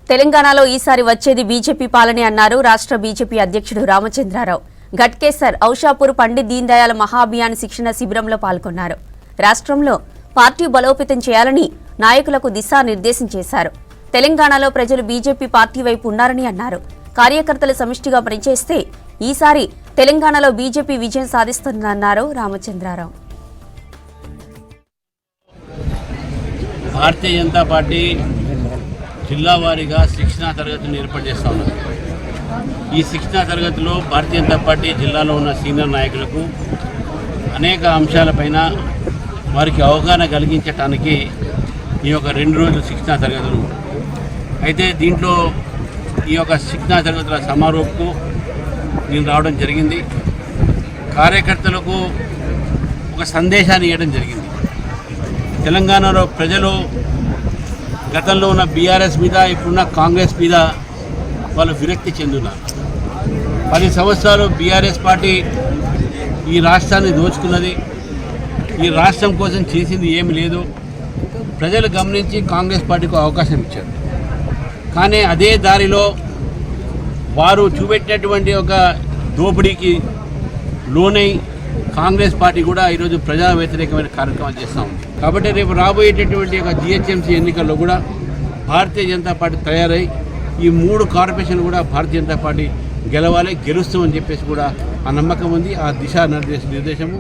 తెలంగాణలో ఈసారి వచ్చేది బీజేపీ పాలనే అన్నారు రాష్ట్ర బీజేపీ అధ్యక్షుడు రామచంద్రారావు. ఘట్కేసర్, ఔషాపూర్ పండిత్ దీన్ దయాళ్ మహాభియాన్ శిక్షణ శిబిరంలో పాల్గొన్నారు. రాష్ట్రంలో పార్టీ బలోపేతం చేయాలని నాయకులకు దిశానిర్దేశం చేశారు. తెలంగాణలో ప్రజలు బీజేపీ పార్టీ వైపు ఉన్నారని అన్నారు. కార్యకర్తలు సమిష్టిగా పనిచేస్తే ఈసారి తెలంగాణలో బీజేపీ విజయం సాధిస్తుందన్నారు రామచంద్రారావు. భారతీయ జనతా పార్టీ జిల్లా వారీగా శిక్షణా తరగతులను ఏర్పాటు చేస్తూ ఉన్నారు. ఈ శిక్షణా తరగతిలో భారతీయ జనతా పార్టీ జిల్లాలో ఉన్న సీనియర్ నాయకులకు అనేక అంశాలపైన వారికి అవగాహన కలిగించడానికి ఈ యొక్క 2 రోజుల శిక్షణా తరగతులు. అయితే దీంట్లో ఈ యొక్క శిక్షణా తరగతుల సమారోహకు నేను రావడం జరిగింది. కార్యకర్తలకు ఒక సందేశాన్ని ఇవ్వడం జరిగింది. తెలంగాణలో ప్రజలు గతంలో ఉన్న బీఆర్ఎస్ మీద, ఇప్పుడున్న కాంగ్రెస్ మీద వాళ్ళు విరక్తి చెందున్నారు. 10 సంవత్సరాలు బీఆర్ఎస్ పార్టీ ఈ రాష్ట్రాన్ని దోచుకున్నది. ఈ రాష్ట్రం కోసం చేసింది ఏమి లేదు. ప్రజలు గమనించి కాంగ్రెస్ పార్టీకి అవకాశం ఇచ్చారు. కానీ అదే దారిలో వారు చూపెట్టినటువంటి ఒక దోపిడీకి లోనై కాంగ్రెస్ పార్టీ కూడా ఈరోజు ప్రజా వ్యతిరేకమైన కార్యక్రమాలు చేస్తూ ఉంది. కాబట్టి రేపు రాబోయేటటువంటి ఒక జిహెచ్ఎంసీ ఎన్నికల్లో కూడా భారతీయ జనతా పార్టీ తయారై ఈ 3 కార్పొరేషన్లు కూడా భారతీయ జనతా పార్టీ గెలవాలి, గెలుస్తామని చెప్పేసి కూడా ఆ నమ్మకం ఉంది. ఆ దిశానిర్దేశము